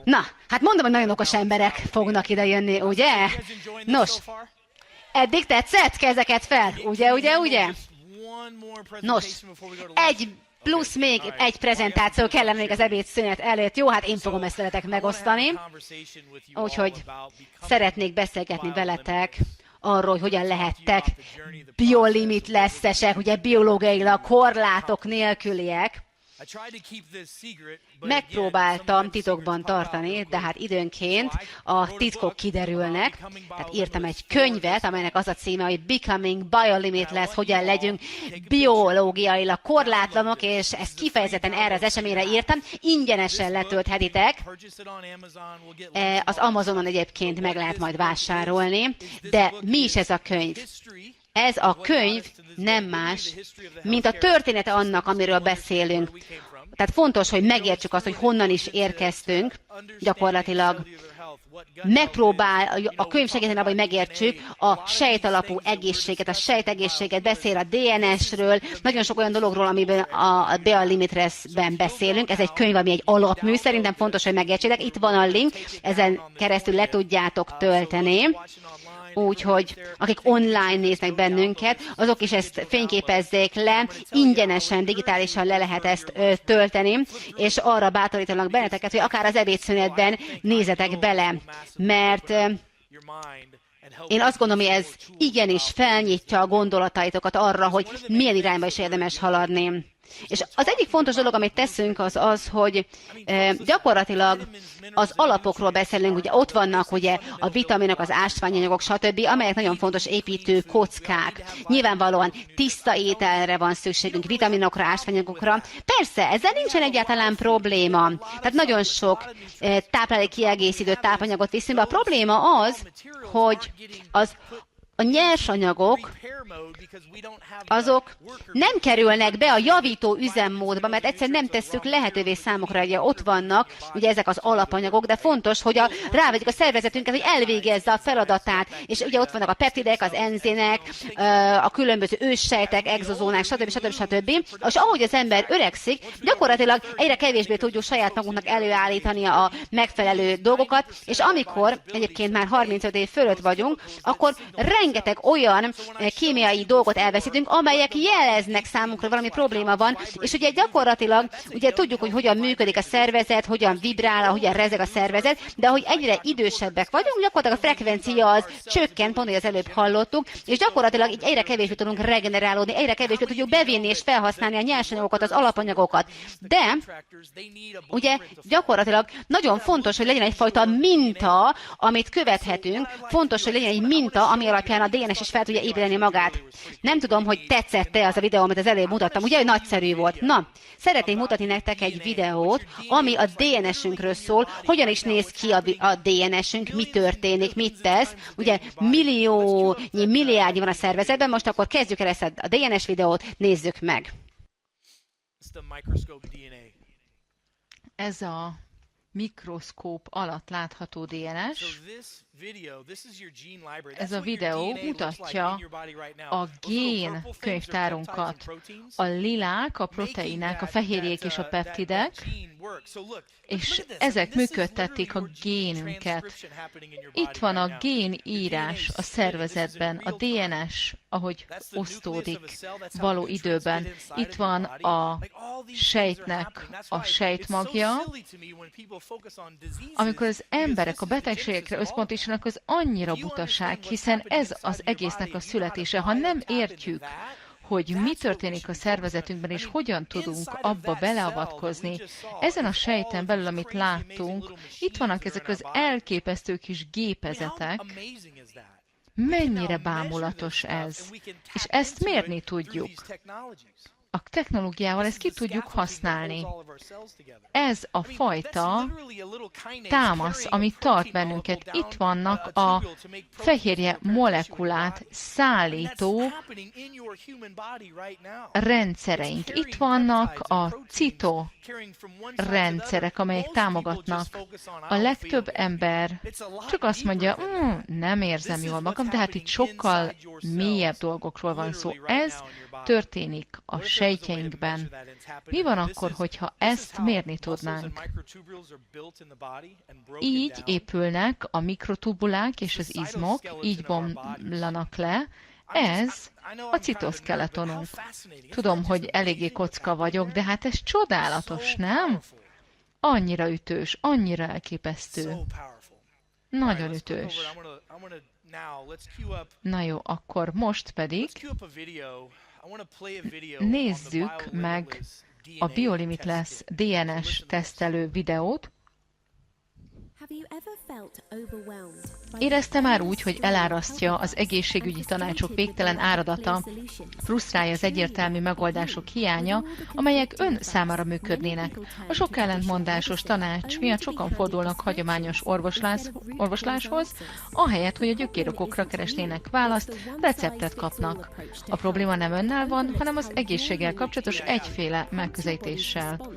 Na, hát mondom, hogy nagyon okos emberek fognak ide jönni, ugye? Nos, eddig tetszett? Kezeket fel. Ugye? Nos, még egy prezentáció kellene még az ebédszünet előtt. Jó, hát én fogom ezt veletek megosztani. Úgyhogy szeretnék beszélgetni veletek arról, hogy hogyan lehettek biolimitlessesek, ugye biológiailag korlátok nélküliek. Megpróbáltam titokban tartani, de hát időnként a titkok kiderülnek. Tehát írtam egy könyvet, amelynek az a címe, hogy Becoming Biolimitless, hogyan legyünk biológiailag korlátlanok, és ezt kifejezetten erre az eseményre írtam. Ingyenesen letölthetitek. Az Amazonon egyébként meg lehet majd vásárolni. De mi is ez a könyv? Ez a könyv nem más, mint a története annak, amiről beszélünk. Tehát fontos, hogy megértsük azt, hogy honnan is érkeztünk, gyakorlatilag. A könyv segíteni abban, hogy megértsük a sejtalapú egészséget, a sejtegészséget, beszél a DNS-ről, nagyon sok olyan dologról, amiben a Biolimitlessben beszélünk. Ez egy könyv, ami egy alapmű, szerintem fontos, hogy megértsétek. Itt van a link, ezen keresztül le tudjátok tölteni. Úgyhogy akik online néznek bennünket, azok is ezt fényképezzék le, ingyenesen, digitálisan le lehet ezt tölteni, és arra bátorítanak benneteket, hogy akár az ebédszünetben nézzetek bele, mert én azt gondolom, hogy ez igenis felnyitja a gondolataitokat arra, hogy milyen irányba is érdemes haladni. És az egyik fontos dolog, amit teszünk, az az, hogy gyakorlatilag az alapokról beszélünk, ugye ott vannak ugye a vitaminok, az ásványanyagok, stb., amelyek nagyon fontos építő kockák. Nyilvánvalóan tiszta ételre van szükségünk, vitaminokra, ásványanyagokra. Persze, ezzel nincsen egyáltalán probléma. Tehát nagyon sok táplálék kiegészítő tápanyagot viszünk be. A probléma az, hogy a nyersanyagok, azok nem kerülnek be a javító üzemmódba, mert egyszerűen nem tesszük lehetővé számukra, hogy ott vannak ugye ezek az alapanyagok, de fontos, hogy rávegyük a szervezetünket, hogy elvégezze a feladatát, és ugye ott vannak a peptidek, az enzimek, a különböző őssejtek, exozónák, stb. És ahogy az ember öregszik, gyakorlatilag egyre kevésbé tudjuk saját magunknak előállítani a megfelelő dolgokat, és amikor egyébként már 35 év fölött vagyunk, akkor rengeteg olyan kémiai dolgot elveszítünk, amelyek jeleznek számunkra, valami probléma van, és ugye gyakorlatilag ugye tudjuk, hogy hogyan működik a szervezet, hogyan vibrál, hogyan rezeg a szervezet, de ahogy egyre idősebbek vagyunk, gyakorlatilag a frekvencia az csökkent, pont, hogy az előbb hallottuk, és gyakorlatilag így egyre kevésbé tudunk regenerálódni, egyre kevésbé tudjuk bevinni és felhasználni a nyersanyagokat, az alapanyagokat. De ugye gyakorlatilag nagyon fontos, hogy legyen egyfajta minta, amit követhetünk, fontos, hogy legyen egy minta, ami alapján a DNS is fel tudja építeni magát. Nem tudom, hogy tetszett-e az a videó, amit az előbb mutattam. Ugye, hogy nagyszerű volt. Na, szeretnék mutatni nektek egy videót, ami a DNS-ünkről szól, hogyan is néz ki a DNS-ünk, mi történik, mit tesz. Ugye milliárdnyi van a szervezetben, most akkor kezdjük el ezt a DNS videót, nézzük meg. Ez a mikroszkóp alatt látható DNS. Ez a videó mutatja a gén könyvtárunkat. A lilák, a proteinák, a fehérjék és a peptidek, és ezek működtetik a génünket. Itt van a génírás a szervezetben, a DNS, ahogy osztódik való időben. Itt van a sejtnek a sejtmagja. Amikor az emberek a betegségekre összpontosítanak, az annyira butaság, hiszen ez az egésznek a születése. Ha nem értjük, hogy mi történik a szervezetünkben, és hogyan tudunk abba beleavatkozni. Ezen a sejten belül, amit láttunk, itt vannak ezek az elképesztő kis gépezetek. Mennyire bámulatos ez. És ezt mérni tudjuk. A technológiával ezt ki tudjuk használni. Ez a fajta támasz, ami tart bennünket. Itt vannak a fehérje molekulát szállító rendszereink. Itt vannak a rendszerek, amelyek támogatnak. A legtöbb ember csak azt mondja, nem érzem jól magam, de hát itt sokkal mélyebb dolgokról van szó. Ez történik a sejtjeinkben. Mi van akkor, hogyha ezt mérni tudnánk? Így épülnek a mikrotubulák és az izmok, így bomlanak le. Ez a citoszkeletonunk. Tudom, hogy eléggé kocka vagyok, de hát ez csodálatos, nem? Annyira ütős, annyira elképesztő. Nagyon ütős. Na jó, akkor most pedig nézzük meg a BioLimitless DNS tesztelő videót. Érezte már úgy, hogy elárasztja az egészségügyi tanácsok végtelen áradata, frusztrálja az egyértelmű megoldások hiánya, amelyek ön számára működnének. A sok ellentmondásos tanács miatt sokan fordulnak hagyományos orvosláshoz, ahelyett, hogy a gyökérokokra keresnének választ, receptet kapnak. A probléma nem önnel van, hanem az egészséggel kapcsolatos egyféle megközelítéssel.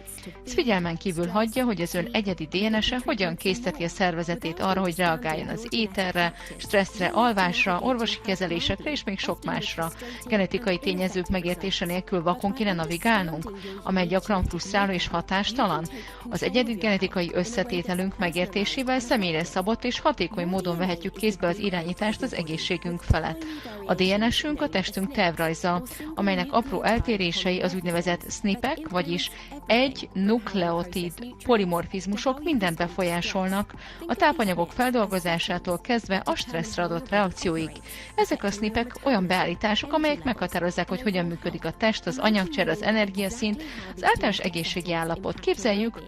Ez figyelmen kívül hagyja, hogy az ön egyedi DNS-e hogyan készteti a szervezetét arra, hogy reagáljon az ételre, stresszre, alvásra, orvosi kezelésekre és még sok másra. Genetikai tényezők megértése nélkül vakon kéne navigálnunk, amely gyakran frusztráló és hatástalan. Az egyedi genetikai összetételünk megértésével személyre szabott és hatékony módon vehetjük kézbe az irányítást az egészségünk felett. A DNS-ünk a testünk tervrajza, amelynek apró eltérései az úgynevezett SNP-ek, vagyis egy nukleotid polimorfizmusok mindent befolyásolnak, a tápanyagok feldolgozásától kezdve a stresszre adott reakcióig. Ezek a SNP-ek olyan beállítások, amelyek meghatározzák, hogy hogyan működik a test, az anyagcsere, az energiaszint, az általános egészségi állapot. Képzeljük,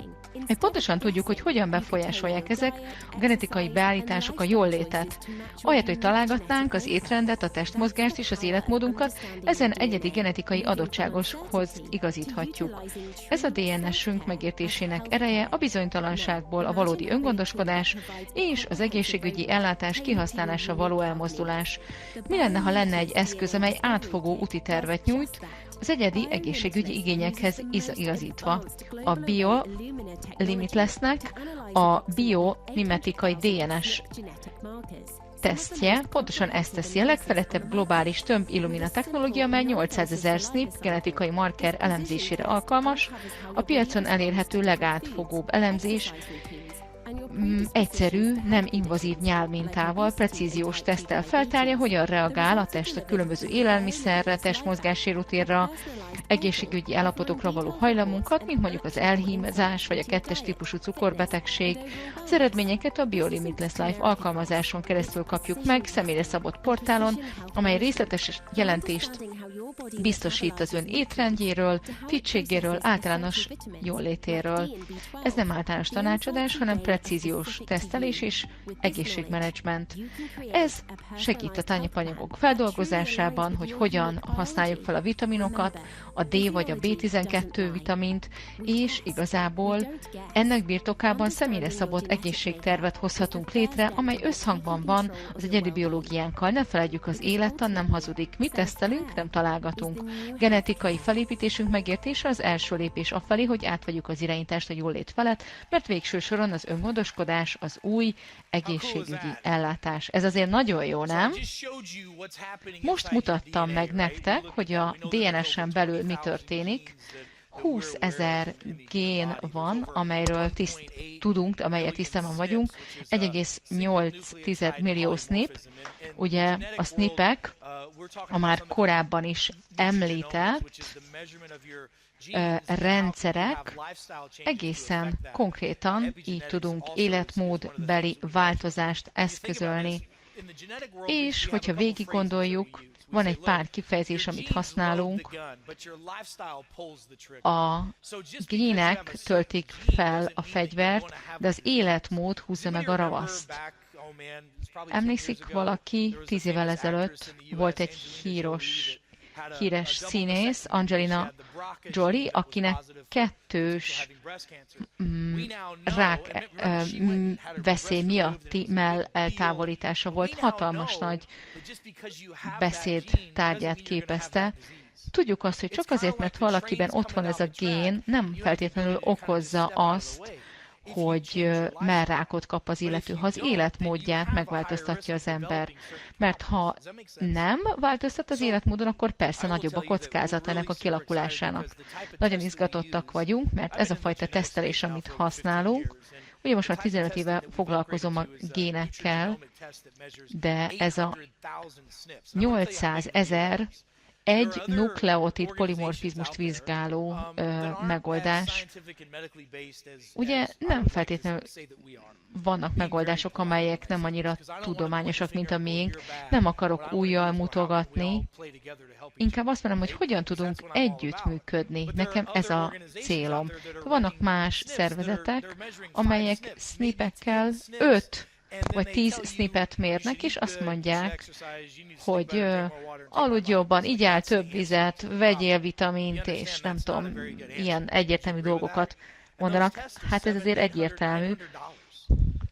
hogy pontosan tudjuk, hogy hogyan befolyásolják ezek a genetikai beállítások a jóllétet. Ahelyett, hogy találgatnánk az étrendet, a testmozgást és az életmódunkat, ezen egyedi genetikai adottságoshoz igazíthatjuk. Ez a DNS-ünk megértésének ereje a bizonytalanságból a valódi öngondoskodás és az egészségügyi ellátás kihasználása való elmozdulás. Mi lenne, ha lenne egy eszköz, amely átfogó úti tervet nyújt, az egyedi egészségügyi igényekhez igazítva. A BioLimitlessnek a biomimetikai DNS tesztje pontosan ezt teszi. A legfelettebb globális tömb Illumina technológia, amely 800 000 SNP genetikai marker elemzésére alkalmas, a piacon elérhető legátfogóbb elemzés, egyszerű, nem invazív nyálmintával, precíziós teszttel feltárja, hogyan reagál a test a különböző élelmiszerre, testmozgási rutinra, egészségügyi állapotokra való hajlamunkat, mint mondjuk az elhímzás vagy a 2-es típusú cukorbetegség. Az eredményeket a BioLimitless Life alkalmazáson keresztül kapjuk meg, személyre szabott portálon, amely részletes jelentést biztosít az ön étrendjéről, fittségéről, általános jóllétéről. Ez nem általános tanácsadás, hanem precíziós tesztelés és egészségmenedzsment. Ez segít a tápanyagok feldolgozásában, hogy hogyan használjuk fel a vitaminokat, a D vagy a B12 vitamint, és igazából ennek birtokában személyre szabott egészségtervet hozhatunk létre, amely összhangban van az egyedi biológiánkkal. Ne feledjük, az élettan nem hazudik. Mi tesztelünk, nem találgatunk. Genetikai felépítésünk megértése az első lépés afelé, hogy átvegyük az irányítást a jólét felett, mert végső soron az öngondoskodás az új egészségügyi ellátás. Ez azért nagyon jó, nem? Most mutattam meg nektek, hogy a DNS-en belül mi történik. 20 000 gén van, amelyről tudunk, amelyet tisztában vagyunk, 1,8 millió SNP. Ugye a SNP-ek a már korábban is említett rendszerek egészen konkrétan így tudunk életmódbeli változást eszközölni. És hogyha végig gondoljuk, van egy pár kifejezés, amit használunk. A gének töltik fel a fegyvert, de az életmód húzza meg a ravaszt. Emlékszik valaki, 10 évvel ezelőtt volt egy híres színész, Angelina Jolie, akinek 2 rák veszély miatti eltávolítása volt, hatalmas nagy beszéd tárgyát képezte, tudjuk azt, hogy csak azért, mert valakiben ott van ez a gén, nem feltétlenül okozza azt, hogy mellrákot kap az illető, ha az életmódját megváltoztatja az ember. Mert ha nem változtat az életmódon, akkor persze nagyobb a kockázat ennek a kialakulásának. Nagyon izgatottak vagyunk, mert ez a fajta tesztelés, amit használunk, ugye most már 15 éve foglalkozom a génekkel, de ez a 800 000 egy nukleotid polimorfizmust vizsgáló megoldás. Ugye nem feltétlenül vannak megoldások, amelyek nem annyira tudományosak, mint a miénk. Nem akarok újjal mutogatni. Inkább azt mondom, hogy hogyan tudunk együttműködni. Nekem ez a célom. Vannak más szervezetek, amelyek SNP-ekkel 5 vagy 10 snippet mérnek, és azt mondják, hogy aludj jobban, igyál több vizet, vegyél vitamint, és nem tudom, ilyen egyértelmű dolgokat mondanak. Hát ez azért egyértelmű.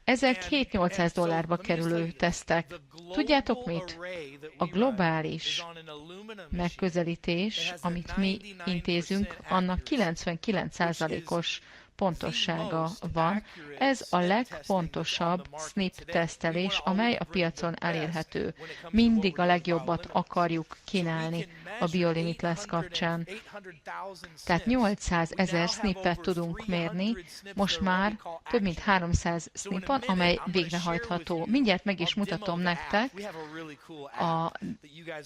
Ezek $700-800 kerülő tesztek. Tudjátok mit? A globális megközelítés, amit mi intézünk, annak 99%-os pontossága van. Ez a legfontosabb SNP tesztelés, amely a piacon elérhető. Mindig a legjobbat akarjuk kínálni a BioLimitless kapcsán. Tehát 800 000 SNP-et tudunk mérni, most már több mint 300 SNP van, amely végrehajtható. Mindjárt meg is mutatom nektek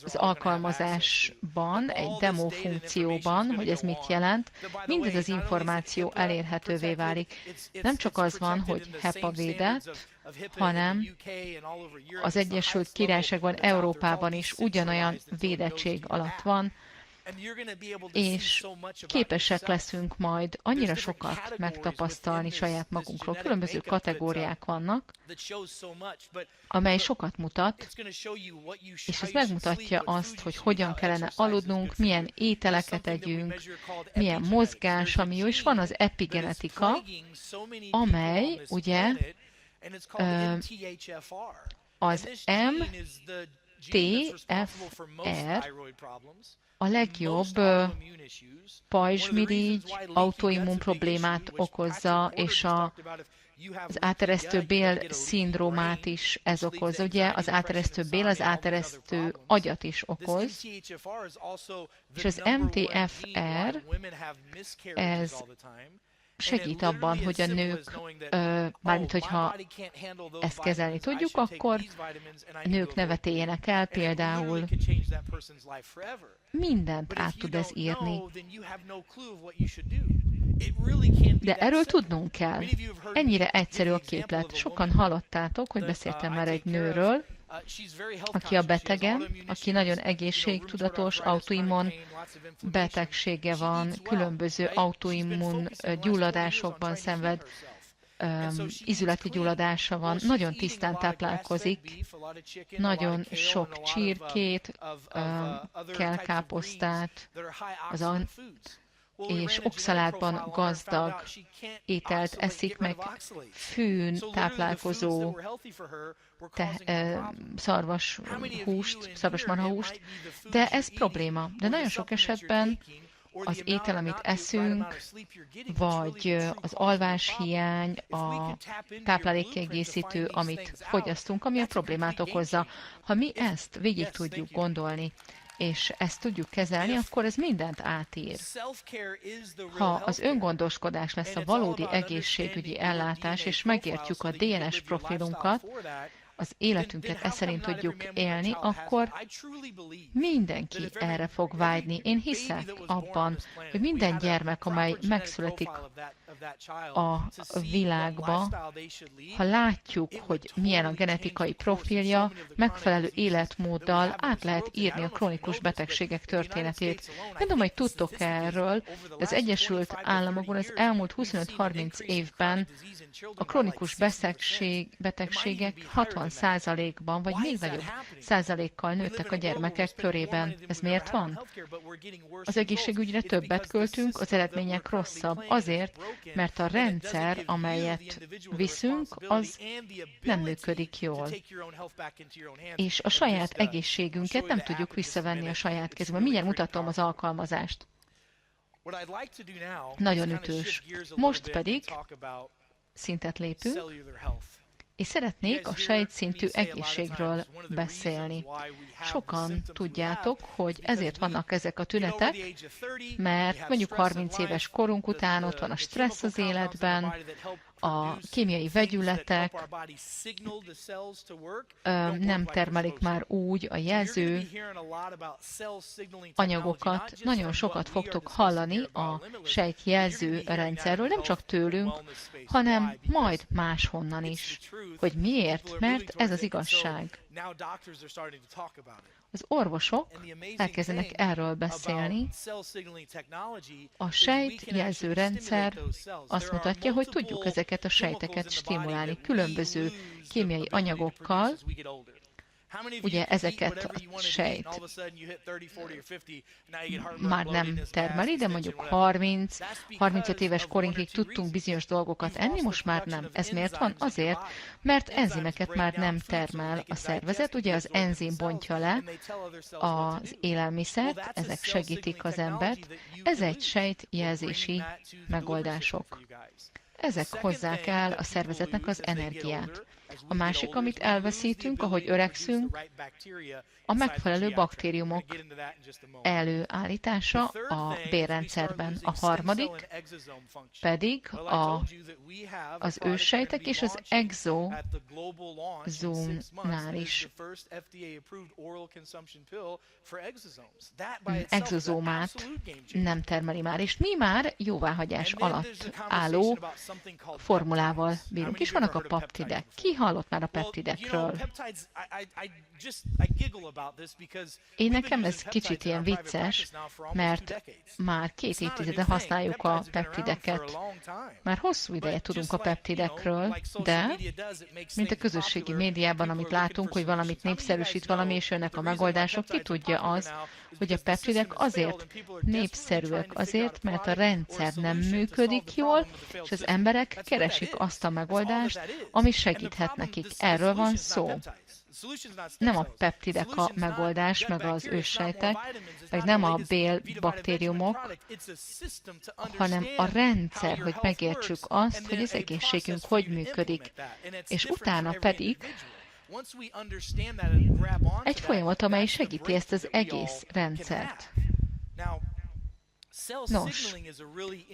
az alkalmazásban, egy demo funkcióban, hogy ez mit jelent. Mindez az információ elérhetővé válik. Nem csak az van, hogy HEPA védett, hanem az Egyesült Királyságban, Európában is ugyanolyan védettség alatt van, és képesek leszünk majd annyira sokat megtapasztalni saját magunkról. Különböző kategóriák vannak, amely sokat mutat, és ez megmutatja azt, hogy hogyan kellene aludnunk, milyen ételeket együnk, milyen mozgás, ami jó, és van az epigenetika, amely ugye az MTFR a legjobb pajzsmirigy, autoimmun problémát okozza, és az áteresztő bél szindrómát is ez okozza. Ugye az áteresztő bél az áteresztő agyat is okoz, és az MTFR ez segít abban, hogy a nők, mármint hogyha ezt kezelni tudjuk, akkor a nők ne vetéljenek el, például mindent át tud ez írni. De erről tudnunk kell. Ennyire egyszerű a képlet. Sokan hallottátok, hogy beszéltem már egy nőről, aki a betegem, aki nagyon egészségtudatos, autoimmun betegsége van, különböző autoimmun gyulladásokban szenved, ízületi gyulladása van, nagyon tisztán táplálkozik, nagyon sok csirkét, kelkáposztát, és oxalátban gazdag ételt eszik, meg fűn táplálkozó szarvasmarhahúst, de ez probléma. De nagyon sok esetben az étel, amit eszünk, vagy az alváshiány, a táplálékkiegészítő, amit fogyasztunk, ami a problémát okozza. Ha mi ezt végig tudjuk gondolni, és ezt tudjuk kezelni, akkor ez mindent átír. Ha az öngondoskodás lesz a valódi egészségügyi ellátás, és megértjük a DNS profilunkat, az életünket e szerint tudjuk élni, akkor mindenki erre fog vágyni. Én hiszek abban, hogy minden gyermek, amely megszületik a világba, ha látjuk, hogy milyen a genetikai profilja, megfelelő életmóddal át lehet írni a krónikus betegségek történetét. Nem tudom, hogy tudtok erről, de az Egyesült Államokban az elmúlt 25-30 évben a krónikus betegségek 60 százalékban, vagy még nagyobb százalékkal nőttek a gyermekek körében. Ez miért van? Az egészségügyre többet költünk, az eredmények rosszabb. Azért, mert a rendszer, amelyet viszünk, az nem működik jól. És a saját egészségünket nem tudjuk visszavenni a saját kezünkbe. Mindjárt mutatom az alkalmazást. Nagyon ütős. Most pedig szintet lépünk, és szeretnék a sejtszintű egészségről beszélni. Sokan tudjátok, hogy ezért vannak ezek a tünetek, mert mondjuk 30 éves korunk után ott van a stressz az életben, a kémiai vegyületek nem termelik már úgy a jelző anyagokat. Nagyon sokat fogtok hallani a sejtjelző rendszerről, nem csak tőlünk, hanem majd máshonnan is. Hogy miért? Mert ez az igazság. Az orvosok elkezdenek erről beszélni. A sejtjelző rendszer azt mutatja, hogy tudjuk ezeket a sejteket stimulálni különböző kémiai anyagokkal. Ugye ezeket a sejt már nem termeli, de mondjuk 30-35 éves korinkig tudtunk bizonyos dolgokat enni, most már nem. Ez miért van? Azért, mert enzimeket már nem termel a szervezet. Ugye az enzim bontja le az élelmiszert, ezek segítik az embert. Ez egy sejtjelzési megoldások. Ezek hozzák el a szervezetnek az energiát. A másik, amit elveszítünk, ahogy öregszünk, a megfelelő baktériumok előállítása a bélrendszerben. A harmadik pedig az őssejtek és az exozómnál is. Exozómát nem termeli már, és mi már jóváhagyás alatt álló formulával bírunk. És vannak a peptidek. Ki hallott már a peptidekről? Én nekem ez kicsit ilyen vicces, mert már 2 évtizede használjuk a peptideket. Már hosszú ideje tudunk a peptidekről, de mint a közösségi médiában, amit látunk, hogy valamit népszerűsít valami, és jönnek a megoldások, ki tudja az, hogy a peptidek azért népszerűek, azért, mert a rendszer nem működik jól, és az emberek keresik azt a megoldást, ami segíthet nekik. Erről van szó. Nem a peptidek a megoldás, meg az őssejtek, meg nem a bélbaktériumok, hanem a rendszer, hogy megértsük azt, hogy az egészségünk hogy működik. És utána pedig egy folyamat, amely segíti ezt az egész rendszert. Nos,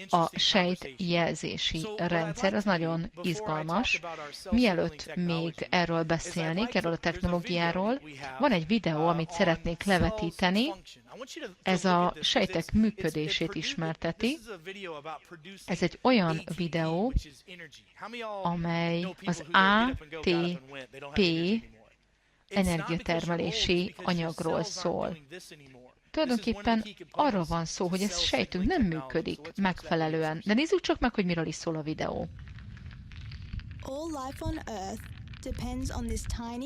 a sejtjelzési rendszer az nagyon izgalmas. Mielőtt még erről beszélnék, erről a technológiáról, van egy videó, amit szeretnék levetíteni. Ez a sejtek működését ismerteti. Ez egy olyan videó, amely az ATP energiatermelési anyagról szól. Tulajdonképpen arról van szó, hogy ez sejtünk nem működik megfelelően. De nézzük csak meg, hogy miről is szól a videó.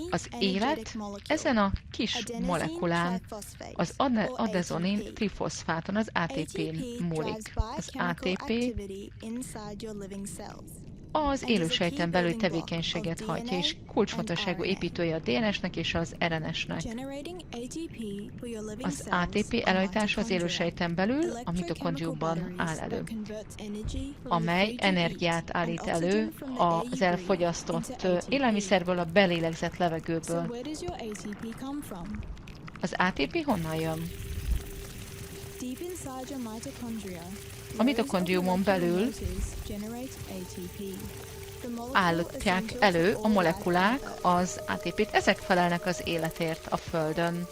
Az élet ezen a kis molekulán, az adezonin trifoszfáton, az ATP-n múlik. Az ATP az élősejten belül tevékenységet hajtja, és kulcsfontosságú építője a DNS-nek és az RNS-nek. Az ATP előállítása az élősejten belül a mitokondriumban áll elő, amely energiát állít elő az elfogyasztott élelmiszerből, a belélegzett levegőből. Az ATP honnan jön? A mitokondriumon belül állítják elő a molekulák az ATP-t. Ezek felelnek az életért a Földön.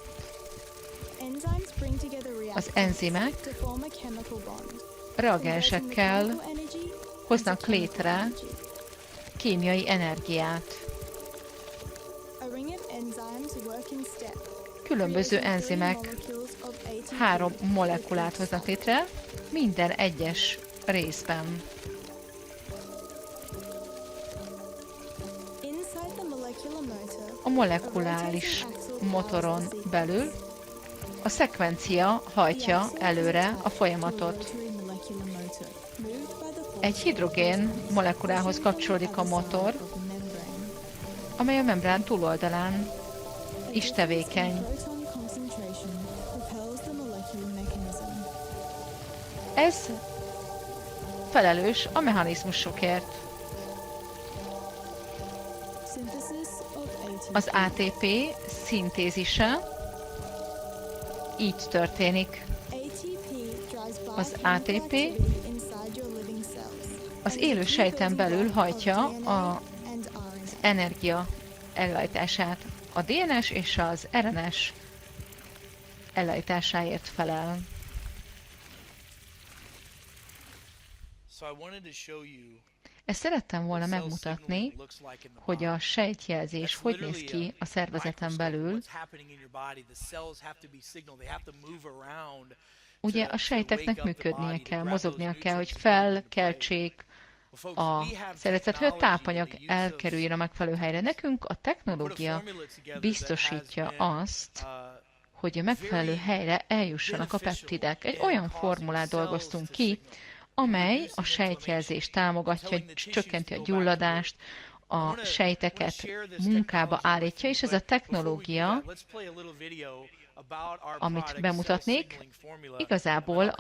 Az enzimek reagensekkel hoznak létre kémiai energiát. Különböző enzimek 3 molekulát hoznak létre, minden egyes részben. molekuláris motoron belül a szekvencia hajtja előre a folyamatot. Egy hidrogén molekulához kapcsolódik a motor, amely a membrán túloldalán is tevékeny. Ez felelős a mechanizmusokért. Az ATP szintézise így történik. Az ATP az élő sejten belül hajtja az energia ellájtását. A DNS és az RNS ellájtásáért felel. Ezt szerettem volna megmutatni, hogy a sejtjelzés hogy néz ki a szervezeten belül. Ugye a sejteknek működnie kell, mozognia kell, hogy felkeltsék a szervezet, hogy a tápanyag elkerüljön a megfelelő helyre. Nekünk a technológia biztosítja azt, hogy a megfelelő helyre eljussanak a peptidek. Egy olyan formulát dolgoztunk ki, amely a sejtjelzést támogatja, csökkenti a gyulladást, a sejteket munkába állítja, és ez a technológia, amit bemutatnék, igazából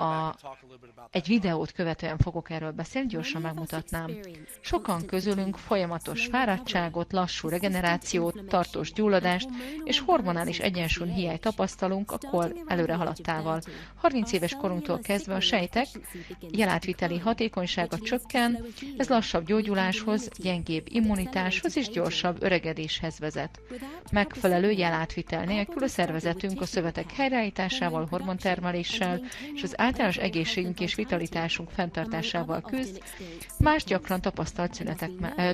egy videót követően fogok erről beszélni, gyorsan megmutatnám. Sokan közülünk folyamatos fáradtságot, lassú regenerációt, tartós gyulladást és hormonális egyensúly hiányt tapasztalunk a kor előre haladtával. 30 éves korunktól kezdve a sejtek jelátviteli hatékonysága csökken, ez lassabb gyógyuláshoz, gyengébb immunitáshoz és gyorsabb öregedéshez vezet. Megfelelő jelátvitel nélkül a szervezetünk a szövetek helyreállításával, hormontermeléssel és az általános egészségünk és vitalitásunk fenntartásával küzd, más gyakran tapasztalt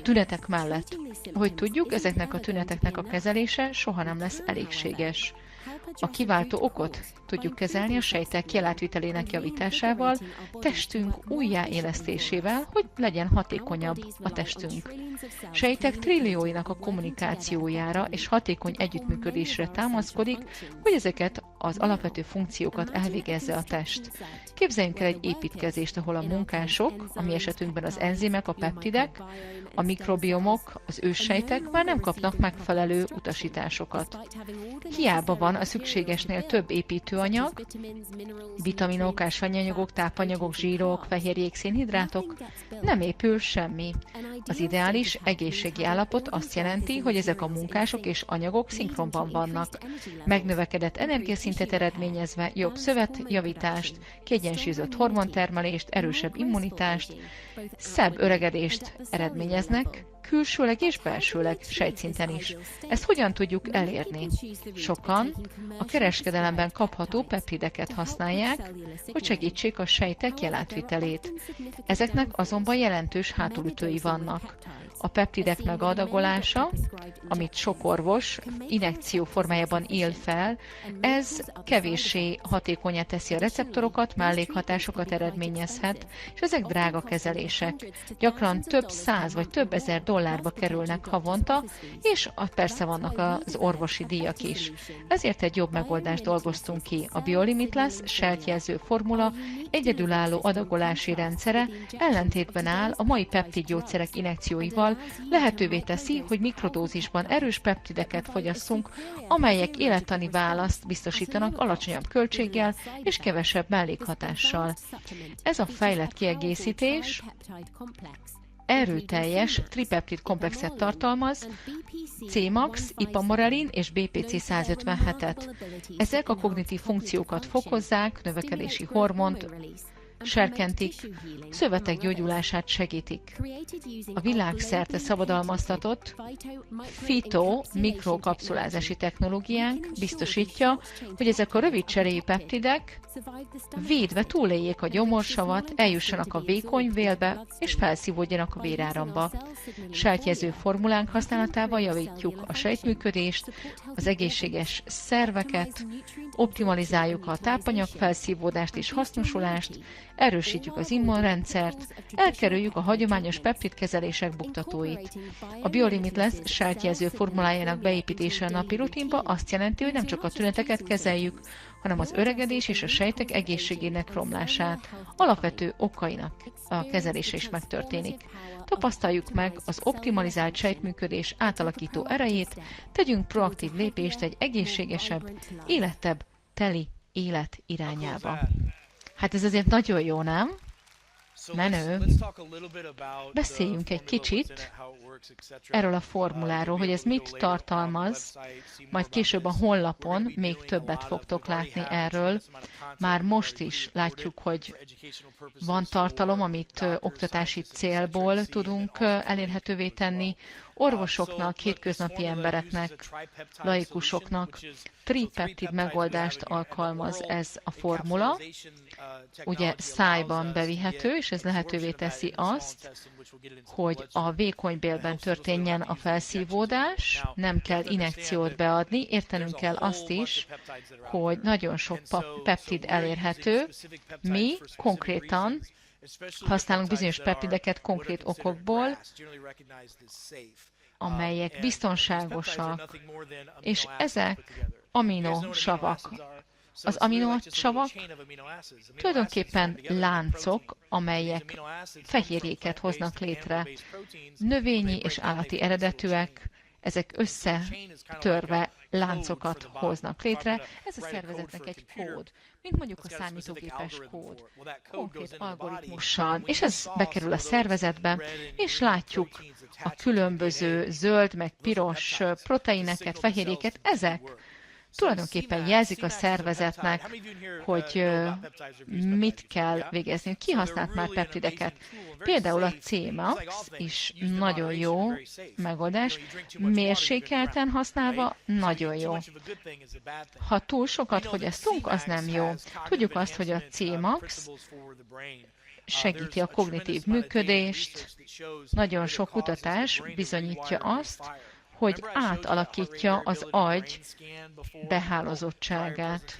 tünetek mellett. Ahogy tudjuk, ezeknek a tüneteknek a kezelése soha nem lesz elégséges. A kiváltó okot tudjuk kezelni a sejtek jelátvitelének javításával, testünk újjáélesztésével, hogy legyen hatékonyabb a testünk. Sejtek trillióinak a kommunikációjára és hatékony együttműködésre támaszkodik, hogy ezeket az alapvető funkciókat elvégezze a test. Képzeljünk el egy építkezést, ahol a munkások, a mi esetünkben az enzimek, a peptidek, a mikrobiomok, az őssejtek már nem kapnak megfelelő utasításokat. Hiába van a szükségesnél több építőanyag, vitaminok, ásványanyagok, tápanyagok, zsírok, fehérjék, szénhidrátok, nem épül semmi. Az ideális egészségi állapot azt jelenti, hogy ezek a munkások és anyagok szinkronban vannak. Megnövekedett energiaszintet eredményezve jobb szövetjavítást, kiegyensúlyozott hormontermelést, erősebb immunitást, szebb öregedést eredményeznek, külsőleg és belsőleg sejtszinten is. Ezt hogyan tudjuk elérni? Sokan a kereskedelemben kapható peptideket használják, hogy segítsék a sejtek jelátvitelét. Ezeknek azonban jelentős hátulütői vannak. A peptidek megadagolása, amit sok orvos injekció formájában ír fel, ez kevéssé hatékonnyá teszi a receptorokat, mellékhatásokat eredményezhet, és ezek drága kezelések. Gyakran több száz vagy több ezer dollárba kerülnek havonta, és persze vannak az orvosi díjak is. Ezért egy jobb megoldást dolgoztunk ki. A BioLimitless sejtjelző formula egyedülálló adagolási rendszere ellentétben áll a mai peptidgyógyszerek injekcióival, lehetővé teszi, hogy mikrodózisban erős peptideket fogyasszunk, amelyek élettani választ biztosítanak alacsonyabb költséggel és kevesebb mellékhatással. Ez a fejlett kiegészítés erőteljes tripeptid komplexet tartalmaz, C-max, ipamorelin és BPC-157-et. Ezek a kognitív funkciókat fokozzák, növekedési hormont serkentik, szövetek gyógyulását segítik. A világszerte szabadalmaztatott mikrokapszulázási technológiánk biztosítja, hogy ezek a rövid cseréjű peptidek védve túléljék a gyomorsavat, eljussanak a vékony vélbe és felszívódjanak a véráramba. Sejtjelző formulánk használatával javítjuk a sejtműködést, az egészséges szerveket, optimalizáljuk a tápanyag felszívódást és hasznosulást, erősítjük az immunrendszert, elkerüljük a hagyományos peptidkezelések buktatóit. A BioLimitless sejtjelző formulájának beépítése a napi rutinba azt jelenti, hogy nem csak a tüneteket kezeljük, hanem az öregedés és a sejtek egészségének romlását, alapvető okainak a kezelése is megtörténik. Tapasztaljuk meg az optimalizált sejtműködés átalakító erejét, tegyünk proaktív lépést egy egészségesebb, életebb, teli élet irányába. Hát ez azért nagyon jó, nem? Menő. Beszéljünk egy kicsit erről a formuláról, hogy ez mit tartalmaz, majd később a honlapon még többet fogtok látni erről. Már most is látjuk, hogy van tartalom, amit oktatási célból tudunk elérhetővé tenni, orvosoknak, hétköznapi embereknek, laikusoknak. Tripeptid megoldást alkalmaz ez a formula, ugye szájban bevihető, és ez lehetővé teszi azt, hogy a vékonybélben történjen a felszívódás, nem kell injekciót beadni, értenünk kell azt is, hogy nagyon sok peptid elérhető, mi konkrétan használunk bizonyos peptideket konkrét okokból, amelyek biztonságosak, és ezek aminosavak. Az aminosavak tulajdonképpen láncok, amelyek fehérjéket hoznak létre. Növényi és állati eredetűek, ezek összetörve láncokat hoznak létre. Ez a szervezetnek egy kód, mint mondjuk a számítógépes kód, konkrét algoritmussal, és ez bekerül a szervezetbe, és látjuk a különböző zöld meg piros proteineket, fehérjéket, ezek tulajdonképpen jelzik a szervezetnek, hogy mit kell végezni. Ki használt már peptideket? Például a CMAX is nagyon jó megoldás, mérsékelten használva nagyon jó. Ha túl sokat fogyasztunk, az nem jó. Tudjuk azt, hogy a CMAX segíti a kognitív működést, nagyon sok kutatás bizonyítja azt, hogy átalakítja az agy behálózottságát.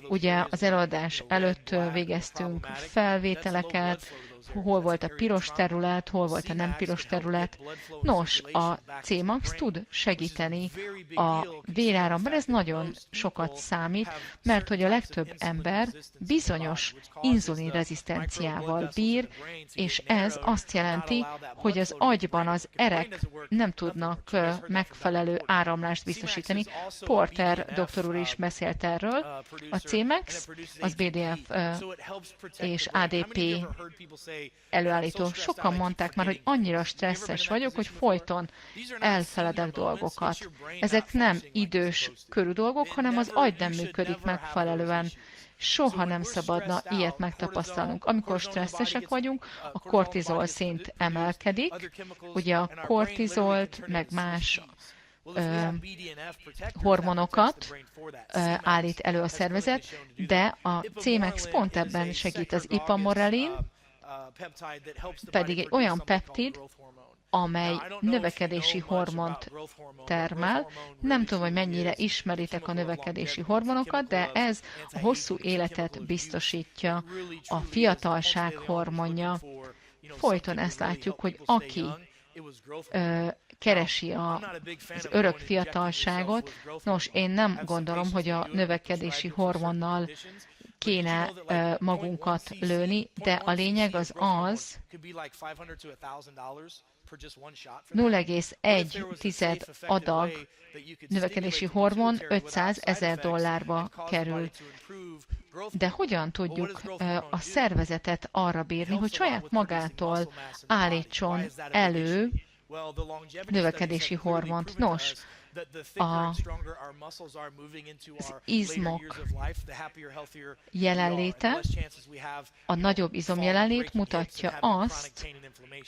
Ugye az előadás előtt végeztünk felvételeket, hol volt a piros terület, hol volt a nem piros terület. Nos, a CMAX tud segíteni a véráramban, ez nagyon sokat számít, mert hogy a legtöbb ember bizonyos inzulinrezisztenciával bír, és ez azt jelenti, hogy az agyban az erek nem tudnak megfelelő áramlást biztosítani. Porter doktor úr is beszélt erről. A CMAX, az BDF és ADP előállító. Sokan mondták már, hogy annyira stresszes vagyok, hogy folyton elfeledek dolgokat. Ezek nem idős körű dolgok, hanem az agy nem működik megfelelően. Soha nem szabadna ilyet megtapasztalnunk. Amikor stresszesek vagyunk, a kortizol szint emelkedik. Ugye a kortizolt, meg más hormonokat állít elő a szervezet, de a CMAX pont ebben segít. Az ipamorelin pedig egy olyan peptid, amely növekedési hormont termel. Nem tudom, hogy mennyire ismeritek a növekedési hormonokat, de ez a hosszú életet biztosítja, a fiatalság hormonja. Folyton ezt látjuk, hogy aki keresi az örök fiatalságot, nos, én nem gondolom, hogy a növekedési hormonnal kéne magunkat lőni, de a lényeg az 0,1 adag növekedési hormon $500,000 kerül. De hogyan tudjuk a szervezetet arra bírni, hogy saját magától állítson elő növekedési hormont? Nos, az izmok jelenléte, a nagyobb izom jelenlét mutatja azt,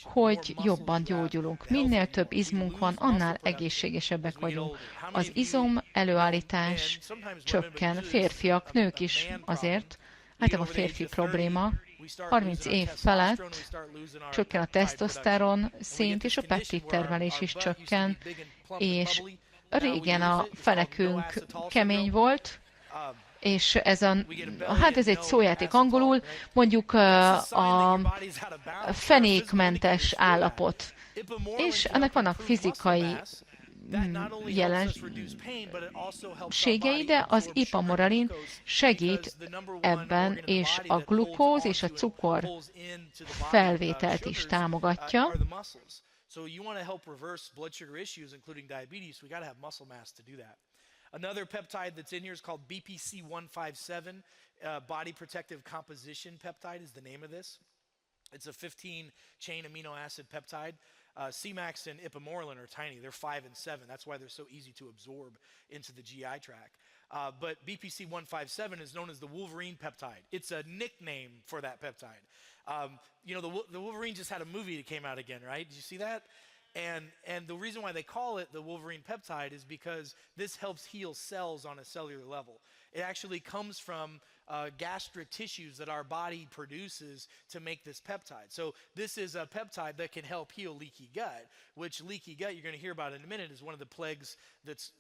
hogy jobban gyógyulunk. Minél több izmunk van, annál egészségesebbek vagyunk. Az izom előállítás csökken. Férfiak, nők is azért. Általában a férfi probléma. 30 év felett csökken a tesztoszteron szint, és a peptid termelés is csökken, és régen a fenekünk kemény volt, És ez egy szójáték angolul, mondjuk a fenékmentes állapot. És ennek vannak fizikai jelenségei, de az ipamoralin segít ebben, és a glukóz és a cukor felvételt is támogatja. Another peptide that's in here is called BPC-157, Body Protective Composition Peptide is the name of this. It's a 15-chain amino acid peptide. Cmax and ipamorelin are tiny. They're 5 and 7. That's why they're so easy to absorb into the GI tract. But BPC-157 is known as the Wolverine peptide. It's a nickname for that peptide. The Wolverine just had a movie that came out again, right? Did you see that? And the reason why they call it the Wolverine peptide is because this helps heal cells on a cellular level. It actually comes from gastric tissues that our body produces to make this peptide. So this is a peptide that can help heal leaky gut, which leaky gut, you're going to hear about in a minute, is one of the plagues that's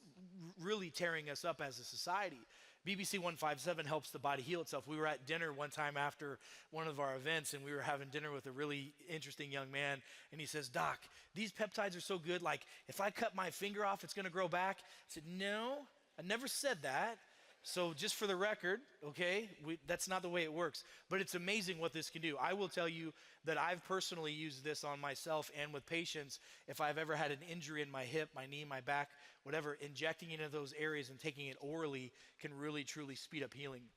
really tearing us up as a society. BPC-157 helps the body heal itself. We were at dinner one time after one of our events, and we were having dinner with a really interesting young man, and he says, "Doc, these peptides are so good, like if I cut my finger off, it's going to grow back." I said, "No, I never said that. So just for the record, okay, that's not the way it works. But it's amazing what this can do. I will tell you that I've personally used this on myself and with patients. If I've ever had an injury in my hip, my knee, my back, whatever, injecting into those areas and taking it orally can really, truly speed up healing.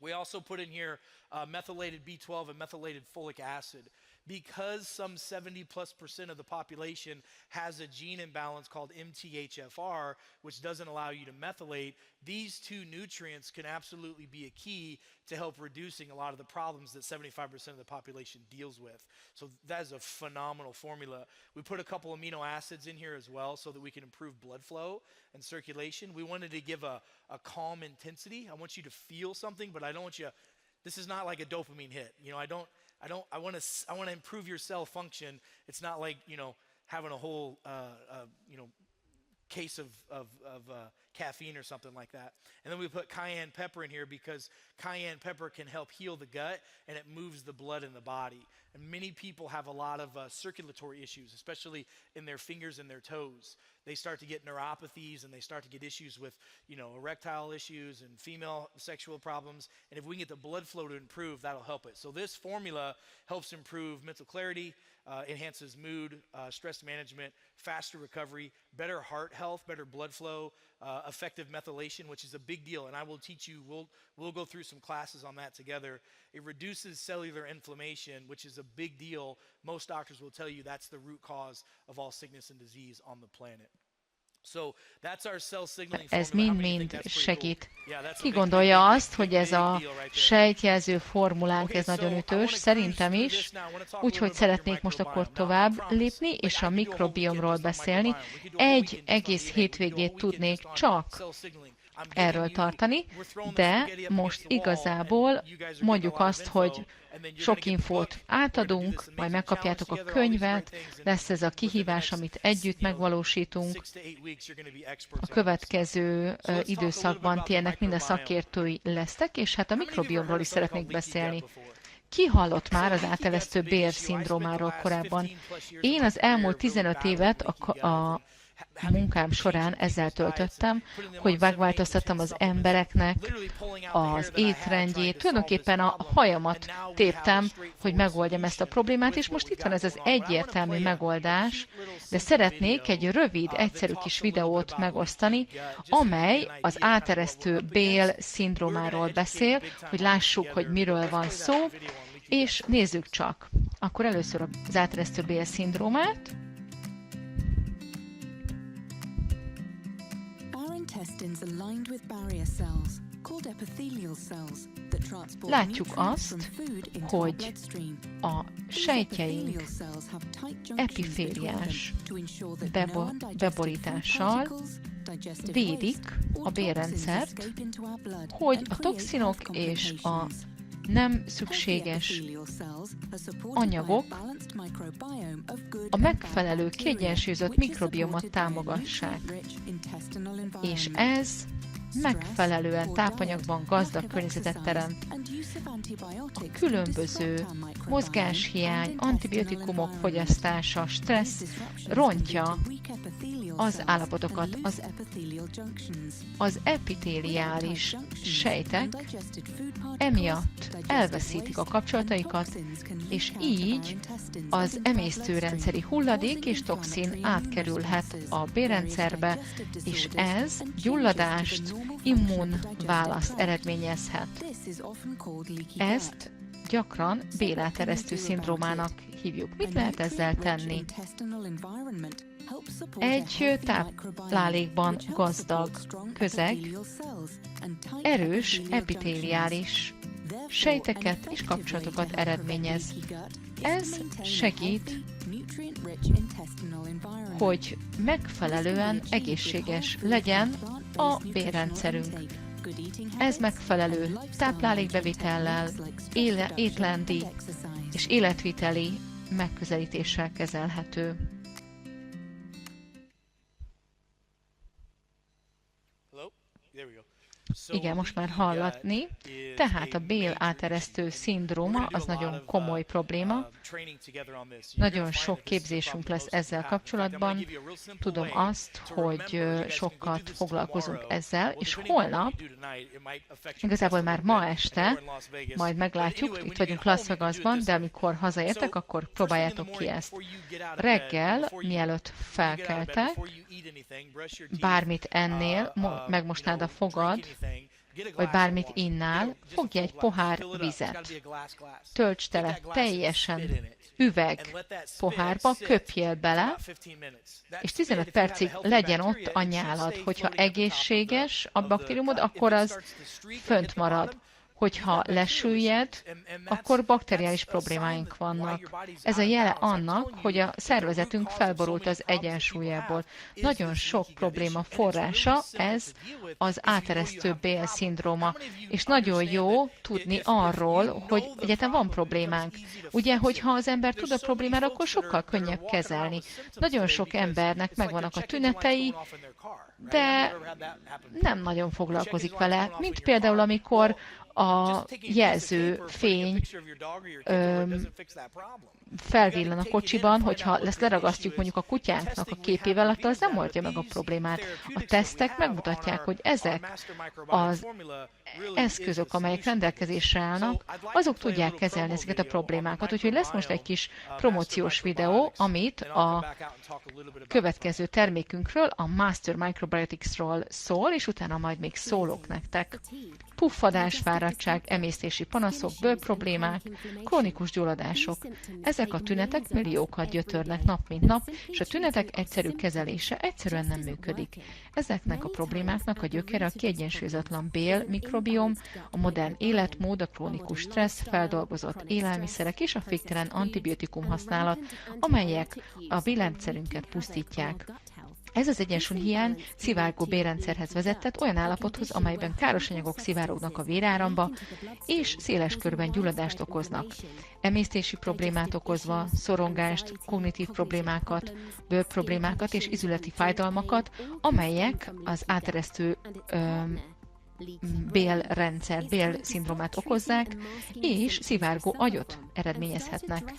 We also put in here methylated B12 and methylated folic acid. Because some 70+% of the population has a gene imbalance called MTHFR, which doesn't allow you to methylate, these two nutrients can absolutely be a key to help reducing a lot of the problems that 75% of the population deals with. So that is a phenomenal formula. We put a couple amino acids in here as well so that we can improve blood flow and circulation. We wanted to give a calm intensity. I want you to feel something, but I don't want you, this is not like a dopamine hit. I want to improve your cell function. It's not like, having a whole, case of caffeine or something like that. And then we put cayenne pepper in here because cayenne pepper can help heal the gut and it moves the blood in the body. And many people have a lot of circulatory issues, especially in their fingers and their toes. They start to get neuropathies and they start to get issues with, erectile issues and female sexual problems. And if we can get the blood flow to improve, that'll help it. So this formula helps improve mental clarity, enhances mood, stress management, faster recovery, better heart health, better blood flow, effective methylation, which is a big deal. And I will teach you, we'll go through some classes on that together. It reduces cellular inflammation, which is a big deal. Most doctors will tell you that's the root cause of all sickness and disease on the planet. So that's our cell signaling Ez formula. mind-mind segít. Ki gondolja azt, hogy ez a sejtjelző formulánk, ez nagyon ütős, szerintem is, úgyhogy szeretnék most akkor tovább lépni, és a mikrobiomról beszélni. Egy egész hétvégét tudnék csak erről tartani, de most igazából mondjuk azt, hogy sok infót átadunk, majd megkapjátok a könyvet, lesz ez a kihívás, amit együtt megvalósítunk. A következő időszakban ti ennek mind a szakértői lesztek, és hát a mikrobiomról is szeretnék beszélni. Ki hallott már az átelesztő bélszindrómáról korábban? Én az elmúlt 15 évet a munkám során ezzel töltöttem, hogy megváltoztattam az embereknek az étrendjét. Tulajdonképpen a hajamat téptem, hogy megoldjam ezt a problémát, és most itt van ez az egyértelmű megoldás, de szeretnék egy rövid, egyszerű kis videót megosztani, amely az áteresztő bél-szindrómáról beszél, hogy lássuk, hogy miről van szó, és nézzük csak. Akkor először az áteresztő bél-szindrómát. Látjuk azt, hogy a sejtjeink epiféliás beborítással védik a bélrendszert, hogy a toxinok és a nem szükséges anyagok a megfelelő kiegyensúlyozott mikrobiomot támogassák. És ez megfelelően tápanyagban gazdag környezetet teremt. A különböző mozgáshiány, antibiotikumok fogyasztása, stressz rontja az állapotokat. Az epitéliális sejtek emiatt elveszítik a kapcsolataikat, és így az emésztőrendszeri hulladék és toxin átkerülhet a bélrendszerbe, és ez gyulladást, immunválaszt eredményezhet. Ezt gyakran béláteresztő szindrómának hívjuk. Mit lehet ezzel tenni? Egy táplálékban gazdag közeg erős epitéliális sejteket és kapcsolatokat eredményez. Ez segít, hogy megfelelően egészséges legyen a bélrendszerünk. Ez megfelelő táplálékbevitellel, étrendi és életviteli megközelítéssel kezelhető. Igen, most már hallatni. Tehát a Bél áteresztő szindróma az nagyon komoly probléma. Nagyon sok képzésünk lesz ezzel kapcsolatban. Tudom azt, hogy sokat foglalkozunk ezzel, és holnap, igazából már ma este, majd meglátjuk, itt vagyunk Las Vegasban, de amikor hazaértek, akkor próbáljátok ki ezt. Reggel, mielőtt felkeltek, bármit ennél, megmosnád a fogad, vagy bármit innál, fogj egy pohár vizet. Tölts tele teljesen üveg pohárba, köpjél bele, és 15 percig legyen ott a nyálad. Hogyha egészséges a baktériumod, akkor az fönt marad. Hogyha lesüllyed, akkor bakteriális problémáink vannak. Ez a jele annak, hogy a szervezetünk felborult az egyensúlyából. Nagyon sok probléma forrása ez az áteresztő Bél-szindróma. És nagyon jó tudni arról, hogy egyáltalán van problémánk. Ugye, hogyha az ember tud a problémára, akkor sokkal könnyebb kezelni. Nagyon sok embernek megvannak a tünetei, de nem nagyon foglalkozik vele. Mint például, amikor a jelző fény felvillan a kocsiban, hogyha ezt leragasztjuk mondjuk a kutyánknak a képével, akkor az nem oldja meg a problémát. A tesztek megmutatják, hogy ezek az eszközök, amelyek rendelkezésre állnak, azok tudják kezelni ezeket a problémákat. Úgyhogy lesz most egy kis promóciós videó, amit a következő termékünkről, a Master Microbiotics-ról szól, és utána majd még szólok nektek. Puffadás, fáradtság, emésztési panaszok, bőrproblémák, krónikus gyulladások. Ezek a tünetek milliókat gyötörnek nap mint nap, és a tünetek egyszerű kezelése egyszerűen nem működik. Ezeknek a problémáknak a gyökere a kiegyensúlyozatlan bél, mikrobiom, a modern életmód, a krónikus stressz, feldolgozott élelmiszerek és a féktelen antibiotikum használat, amelyek a bélrendszerünket pusztítják. Ez az egyensúlyhiány szivárgó bélrendszerhez vezetett olyan állapothoz, amelyben káros anyagok szivárognak a véráramba, és széles körben gyulladást okoznak. Emésztési problémát okozva, szorongást, kognitív problémákat, bőrproblémákat és ízületi fájdalmakat, amelyek az áteresztő bélrendszer, bélszindrómát okozzák, és szivárgó agyot eredményezhetnek.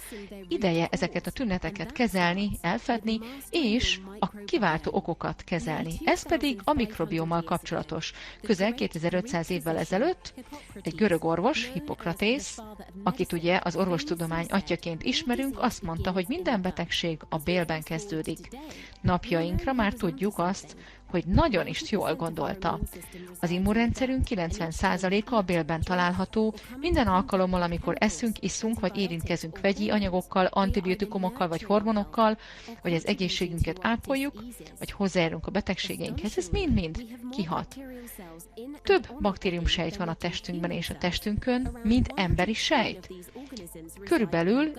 Ideje ezeket a tüneteket kezelni, elfedni, és a kiváltó okokat kezelni. Ez pedig a mikrobiommal kapcsolatos. Közel 2500 évvel ezelőtt egy görög orvos, Hippokratész, akit ugye az orvostudomány atyaként ismerünk, azt mondta, hogy minden betegség a bélben kezdődik. Napjainkra már tudjuk azt, hogy nagyon is jól gondolta. Az immunrendszerünk 90%-a a bélben található, minden alkalommal, amikor eszünk, iszunk, vagy érintkezünk vegyi anyagokkal, antibiotikumokkal, vagy hormonokkal, vagy az egészségünket ápoljuk, vagy hozzájárulunk a betegségeinkhez, ez mind-mind kihat. Több baktériumsejt van a testünkben és a testünkön, mint emberi sejt. Körülbelül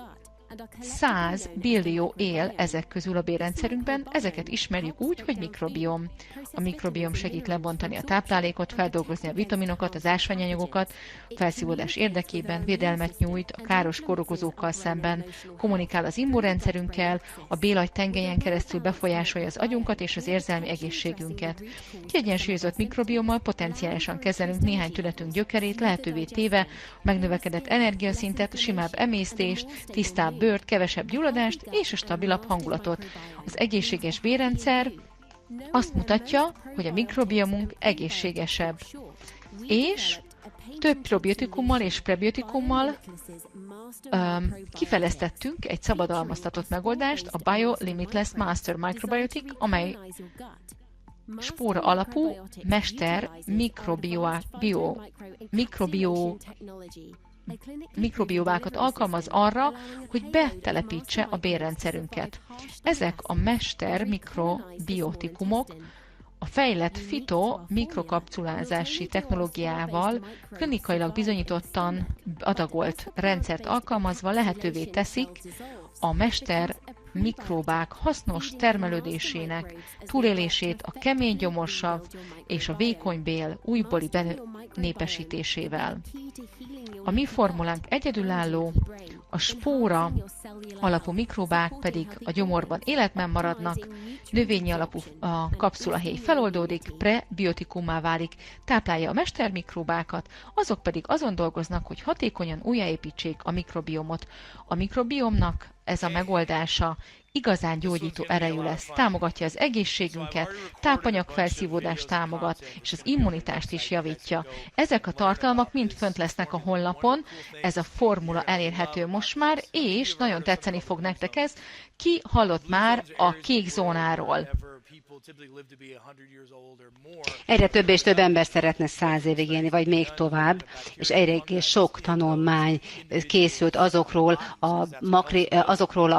100 billió él ezek közül a bérrendszerünkben, ezeket ismerjük úgy, hogy mikrobiom. A mikrobiom segít lebontani a táplálékot, feldolgozni a vitaminokat, az ásványanyagokat, a felszívódás érdekében, védelmet nyújt a káros kórokozókkal szemben, kommunikál az immunrendszerünkkel, a bélagy tengelyen keresztül befolyásolja az agyunkat és az érzelmi egészségünket. Kiegyensúlyozott mikrobiommal potenciálisan kezelünk néhány tünetünk gyökerét, lehetővé téve a megnövekedett energiaszintet, simább emésztést, tisztább bőrt, kevesebb gyulladást és a stabilabb hangulatot. Az egészséges bérrendszer azt mutatja, hogy a mikrobiomunk egészségesebb. És több probiotikummal és prebiotikummal kifejlesztettünk egy szabadalmaztatott megoldást, a Bio Limitless Master Microbiotic, amely spóra alapú mester mikrobiómákat alkalmaz arra, hogy betelepítse a bérrendszerünket. Ezek a mester mikrobiotikumok a fejlett mikrokapszulázási technológiával klinikailag bizonyítottan adagolt rendszert alkalmazva lehetővé teszik a mester mikróbák hasznos termelődésének, túlélését a kemény gyomorsav és a vékony bél újbóli benépesítésével. A mi formulánk egyedülálló, a spóra alapú mikróbák pedig a gyomorban életben maradnak, növényi alapú a kapszulahéj feloldódik, prebiotikummá válik, táplálja a mestermikróbákat, azok pedig azon dolgoznak, hogy hatékonyan újjáépítsék a mikrobiomot. A mikrobiomnak ez a megoldása igazán gyógyító erejű lesz, támogatja az egészségünket, tápanyagfelszívódást támogat, és az immunitást is javítja. Ezek a tartalmak mind fönt lesznek a honlapon, ez a formula elérhető most már, és nagyon tetszeni fog nektek ez. Ki hallott már a kék zónáról? Egyre több és több ember szeretne 100 évig élni, vagy még tovább, és egyre sok tanulmány készült azokról a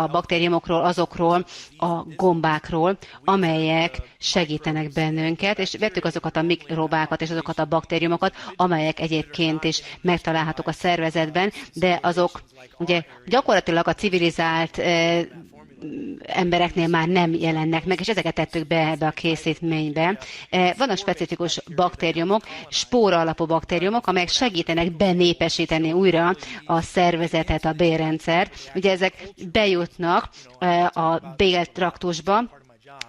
baktériumokról, azokról a gombákról, amelyek segítenek bennünket, és vettük azokat a mikrobákat és azokat a baktériumokat, amelyek egyébként is megtalálhatók a szervezetben, de azok ugye gyakorlatilag a civilizált embereknél már nem jelennek meg, és ezeket tettük be ebbe a készítménybe. Vannak specifikus baktériumok, spóra alapú baktériumok, amelyek segítenek benépesíteni újra a szervezetet, a bélrendszert. Ugye ezek bejutnak a béltraktusba,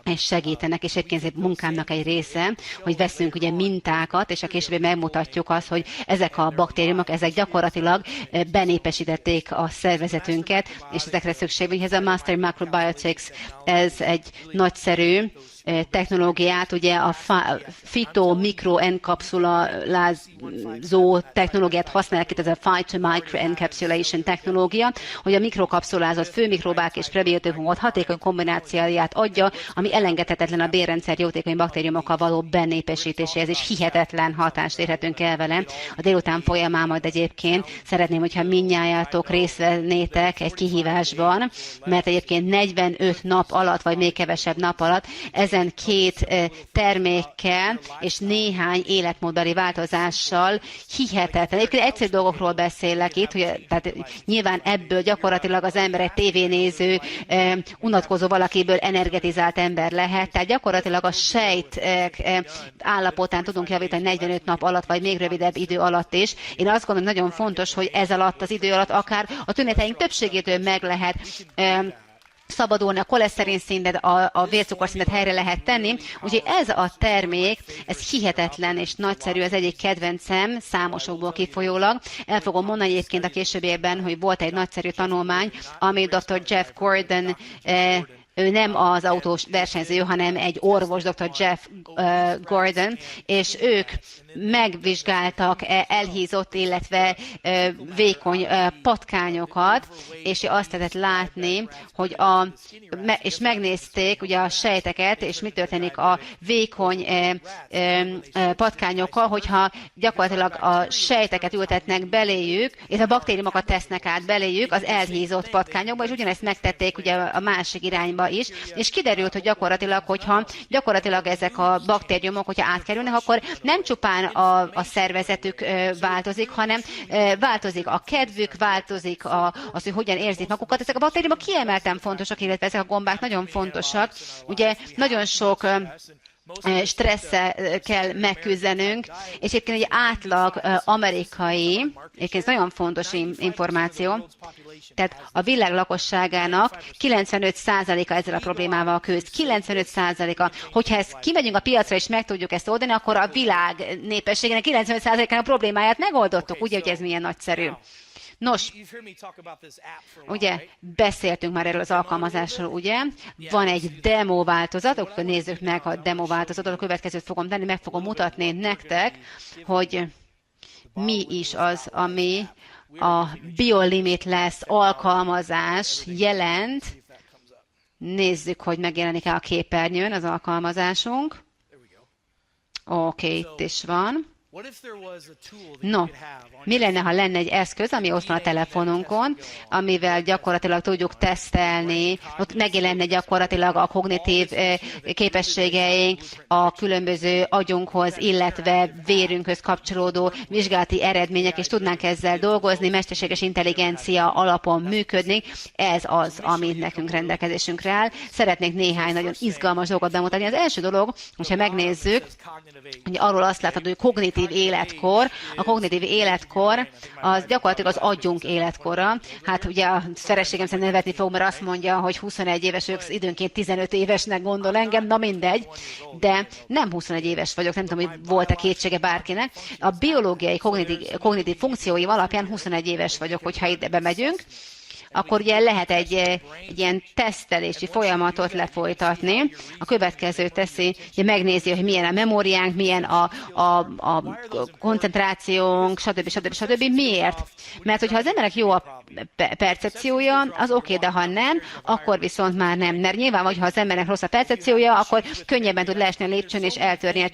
és segítenek, és egyébként munkámnak egy része, hogy veszünk ugye mintákat, és a később megmutatjuk azt, hogy ezek a baktériumok, ezek gyakorlatilag benépesítették a szervezetünket, és ezekre szükség van. Ez a Master Microbiotics, ez egy nagyszerű technológiát, ugye a mikro-enkapszulázó technológiát használják itt, ez a phyto-micro-encapsulation technológia, hogy a mikrokapszulázott főmikrobák és prebiotikumok hatékony kombinációját adja, ami elengedhetetlen a bélrendszer jótékony baktériumokkal való benépesítéséhez, és hihetetlen hatást érhetünk el vele. A délután folyamán majd egyébként szeretném, hogyha mindnyájátok részt vennétek egy kihívásban, mert egyébként 45 nap alatt, vagy még kevesebb nap alatt ezen két termékkel és néhány életmódbeli változással hihetetlen. Egyébként egyszerű dolgokról beszélek itt, hogy, tehát nyilván ebből gyakorlatilag az ember egy tévénéző, unatkozó valakiből energetizált ember lehet, tehát gyakorlatilag a sejt állapotán tudunk javítani 45 nap alatt, vagy még rövidebb idő alatt is. Én azt gondolom, nagyon fontos, hogy ez alatt az idő alatt akár a tüneteink többségétől meg lehet szabadulni, a koleszterin szintet, a vércukorszintet helyre lehet tenni. Úgyhogy ez a termék, ez hihetetlen és nagyszerű, az egyik kedvencem, számosokból kifolyólag. El fogom mondani egyébként a későbbiekben, hogy volt egy nagyszerű tanulmány, ami Dr. Jeff Gordon, ő nem az autós versenyző, hanem egy orvos, Dr. Jeff Gordon, és ők megvizsgáltak elhízott, illetve vékony patkányokat, és azt lehetett látni, hogy és megnézték ugye a sejteket, és mi történik a vékony patkányokkal, hogyha gyakorlatilag a sejteket ültetnek beléjük, és a baktériumokat tesznek át beléjük az elhízott patkányokba, és ugyanezt megtették ugye a másik irányba orgánumba is, és kiderült, hogy gyakorlatilag ezek a baktériumok, hogyha átkerülnek, akkor nem csupán a szervezetük változik, hanem változik a kedvük, változik az, hogy hogyan érzik magukat. Ezek a baktériumok kiemelten fontosak, illetve ezek a gombák nagyon fontosak. Ugye nagyon sok stresszel kell megküzdenünk, és egyébként egy átlag amerikai, egyébként ez nagyon fontos információ, tehát a világ lakosságának 95%-a ezzel a problémával küzd. 95%-a. Hogyha ezt kimegyünk a piacra és meg tudjuk ezt oldani, akkor a világ népességének 95%-ának problémáját megoldottuk. Ugye, hogy ez milyen nagyszerű. Nos, ugye beszéltünk már erről az alkalmazásról, ugye? Van egy demo változat, akkor nézzük meg a demo változatot, a következőt fogom tenni, meg fogom mutatni nektek, hogy mi is az, ami a BioLimitless alkalmazás jelent. Nézzük, hogy megjelenik-e a képernyőn az alkalmazásunk. Oké, itt is van. No, mi lenne, ha lenne egy eszköz, ami ott van a telefonunkon, amivel gyakorlatilag tudjuk tesztelni, ott megjelenne gyakorlatilag a kognitív képességeink, a különböző agyunkhoz, illetve vérünkhöz kapcsolódó vizsgálati eredmények, és tudnánk ezzel dolgozni, mesterséges intelligencia alapon működni. Ez az, ami nekünk rendelkezésünkre áll. Szeretnék néhány nagyon izgalmas dolgot bemutatni. Az első dolog, hogyha megnézzük, hogy arról azt látható, hogy kognitív életkor. A kognitív életkor az gyakorlatilag az agyunk életkora. Hát ugye a feleségem szerint nevetni fog, mert azt mondja, hogy 21 éves, ők időnként 15 évesnek gondol engem, na mindegy. De nem 21 éves vagyok, nem tudom, hogy volt-e kétsége bárkinek. A biológiai kognitív funkciói alapján 21 éves vagyok, hogyha ide bemegyünk. Akkor ugye lehet egy ilyen tesztelési folyamatot lefolytatni. A következő teszi, hogy megnézi, hogy milyen a memóriánk, milyen a koncentrációnk, stb. Miért? Mert hogyha az emberek jó a percepciója, az oké, de ha nem, akkor viszont már nem. Mert nyilván, hogyha az embernek rossz a percepciója, akkor könnyebben tud leesni a lépcsőn és eltörni a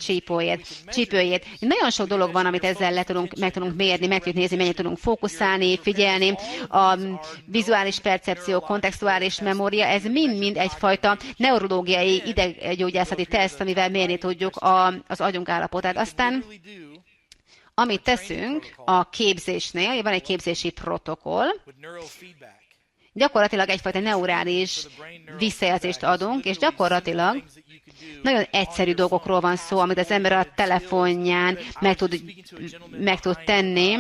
csípőjét. Nagyon sok dolog van, amit ezzel meg tudunk mérni, meg tudjuk nézni, mennyit tudunk fókuszálni, figyelni. A vizuális percepció, kontextuális memória, ez mind-mind egyfajta neurológiai ideggyógyászati teszt, amivel mérni tudjuk az agyunk állapotát. Aztán amit teszünk a képzésnél, van egy képzési protokoll, gyakorlatilag egyfajta neurális visszajelzést adunk, és gyakorlatilag nagyon egyszerű dolgokról van szó, amit az ember a telefonján meg tud tenni.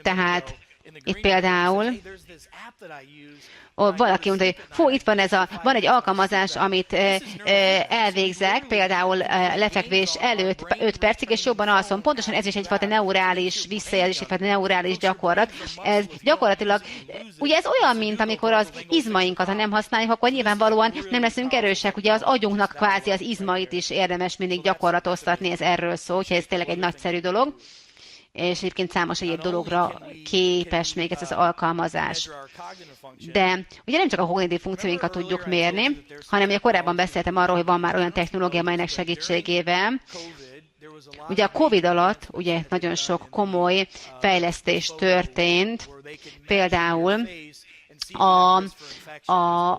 Tehát itt például valaki mondta, hogy itt van egy alkalmazás, amit elvégzek, például lefekvés előtt 5 percig, és jobban alszom. Pontosan ez is egyfajta neurális visszajelzés, egyfajta neurális gyakorlat. Ez gyakorlatilag, ugye ez olyan, mint amikor az izmainkat, ha nem használjuk, akkor nyilvánvalóan nem leszünk erősek. Ugye az agyunknak kvázi az izmait is érdemes mindig gyakorlatoztatni, ez erről szól, úgyhogy ez tényleg egy nagyszerű dolog. És egyébként számos egyéb dologra képes még ez az alkalmazás. De ugye nem csak a kognitív funkcióinkat tudjuk mérni, hanem ugye korábban beszéltem arról, hogy van már olyan technológia, amelynek segítségével. Ugye a Covid alatt ugye nagyon sok komoly fejlesztés történt, például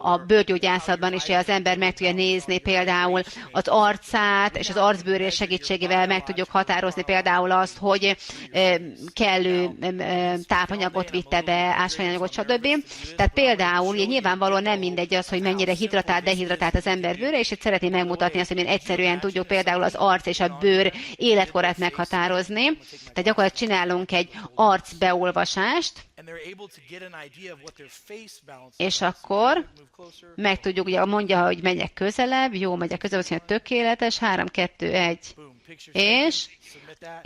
a bőrgyógyászatban is az ember meg tudja nézni például az arcát, és az arcbőrér segítségével meg tudjuk határozni például azt, hogy kellő tápanyagot vitte be, ásványanyagot, stb. Tehát például ugye nyilvánvalóan nem mindegy az, hogy mennyire dehidratált az ember bőre, és itt szeretném megmutatni azt, hogy milyen egyszerűen tudjuk például az arc és a bőr életkorát meghatározni. Tehát gyakorlatilag csinálunk egy arcbeolvasást, és akkor megtudjuk, ugye mondja, hogy megyek közelebb, jó, megyek közelebb, azt mondja, tökéletes, 3, 2, 1, és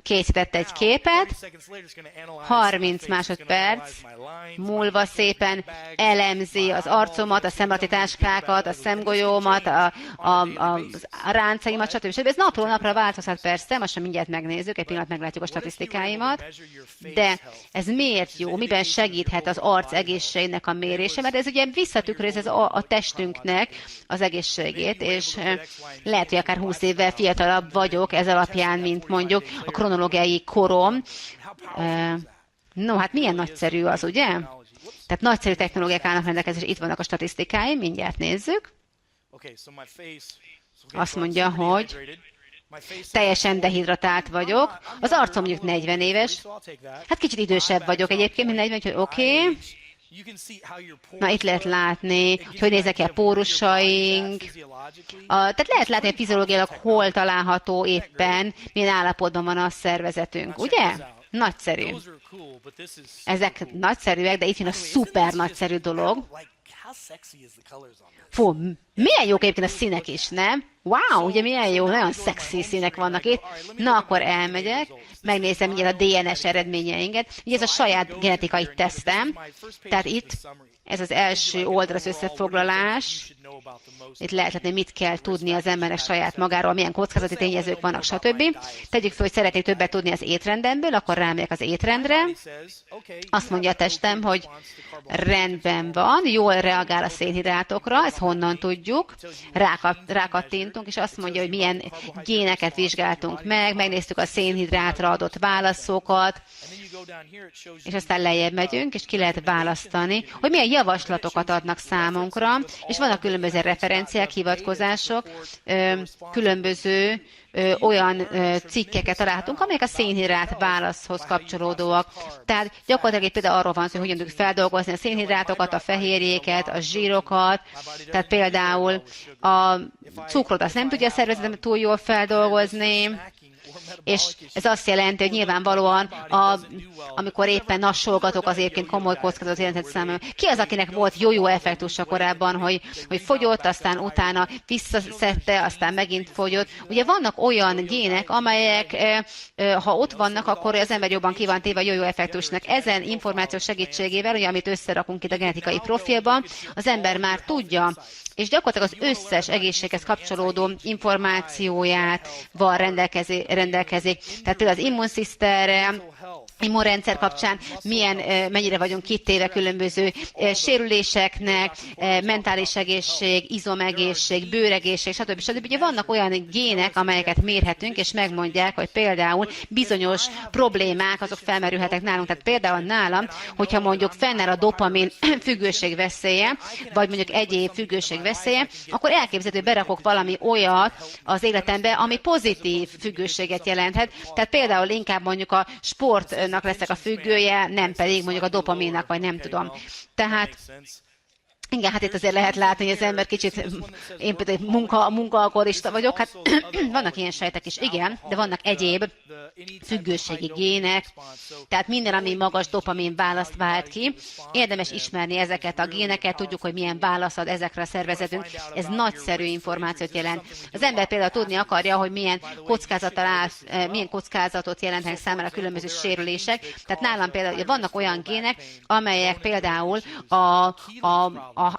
készített egy képet, 30 másodperc múlva szépen elemzi az arcomat, a szemlati táskákat, a szemgolyómat, a ráncaimat, stb. Ez napról napra változhat persze, most mindjárt megnézzük, egy pillanat meglátjuk a statisztikáimat, de ez miért jó, miben segíthet az arc egészségnek a mérése, mert ez ugye visszatükröz ez a testünknek az egészségét, és lehet, hogy akár 20 évvel fiatalabb vagyok ez alapján, mint mondjuk a kronológiai korom. No, hát milyen nagyszerű az, ugye? Tehát nagyszerű technológiák állnak rendelkezésre, itt vannak a statisztikáim, mindjárt nézzük. Azt mondja, hogy teljesen dehidratált vagyok. Az arcom mondjuk 40 éves. Hát kicsit idősebb vagyok egyébként, mint 40, hogy oké. Na, itt lehet látni, hogy nézek ki a pórusaink. Tehát lehet látni, hogy fiziológiailag hol található éppen, milyen állapotban van a szervezetünk, ugye? Nagyszerű. Ezek nagyszerűek, de itt jön a szuper nagyszerű dolog. Fú, milyen jók egyébként a színek is, nem? Wow, ugye milyen jó, nagyon szexi színek vannak itt. Na, akkor elmegyek, megnézem ugye a DNS eredményeinket. Ugye ez a saját genetikai tesztem, tehát itt ez az első oldal az összefoglalás. Itt lehet látni, mit kell tudni az embernek saját magáról, milyen kockázati tényezők vannak, stb. Tegyük fel, hogy szeretnék többet tudni az étrendemből, akkor rámegyek az étrendre. Azt mondja a testem, hogy rendben van, jól reagál a szénhidrátokra, ezt honnan tudjuk. Rákattintunk, és azt mondja, hogy milyen géneket vizsgáltunk meg, megnéztük a szénhidrátra adott válaszokat, és aztán lejjebb megyünk, és ki lehet választani, hogy milyen javaslatokat adnak számunkra, és vannak különböző referenciák, hivatkozások, különböző olyan cikkeket találhatunk, amelyek a szénhidrát válaszhoz kapcsolódóak. Tehát gyakorlatilag például arról van szó, hogy hogyan tudjuk feldolgozni a szénhidrátokat, a fehérjéket, a zsírokat, tehát például a cukrot azt nem tudja a szervezetem túl jól feldolgozni, és ez azt jelenti, hogy nyilvánvalóan, amikor éppen nassolgatok, az egyébként komoly kockázatot jelentett számomra. Ki az, akinek volt jó effektusa korábban, hogy fogyott, aztán utána visszaszedte, aztán megint fogyott. Ugye vannak olyan gének, amelyek, ha ott vannak, akkor az ember jobban ki van téve a jó effektusnak. Ezen információ segítségével, ugye, amit összerakunk itt a genetikai profilban, az ember már tudja, és gyakorlatilag az összes egészséghez kapcsolódó információjával rendelkezik. Tehát például az immunrendszer kapcsán mennyire vagyunk kitéve különböző sérüléseknek, mentális egészség, izomegészség, bőregészség, stb. Ugye vannak olyan gének, amelyeket mérhetünk, és megmondják, hogy például bizonyos problémák, azok felmerülhetnek nálunk. Tehát például nálam, hogyha mondjuk fennáll a dopamin függőség veszélye, vagy mondjuk egyéb függőség veszélye, akkor elképzelhető, hogy berakok valami olyat az életembe, ami pozitív függőséget jelenthet. Tehát például inkább mondjuk a sportnak leszek a függője, nem pedig mondjuk a dopaminnak, vagy nem tudom. Tehát igen, hát itt azért lehet látni, hogy az ember kicsit, én például munkaalkoholista vagyok, hát vannak ilyen sejtek is, igen, de vannak egyéb függőségi gének, tehát minden, ami magas dopamin választ vált ki, érdemes ismerni ezeket a géneket, tudjuk, hogy milyen válasz ad ezekre a szervezetünk, ez nagyszerű információt jelent. Az ember például tudni akarja, hogy milyen kockázatot jelentenek számára különböző sérülések, tehát nálam például vannak olyan gének, amelyek például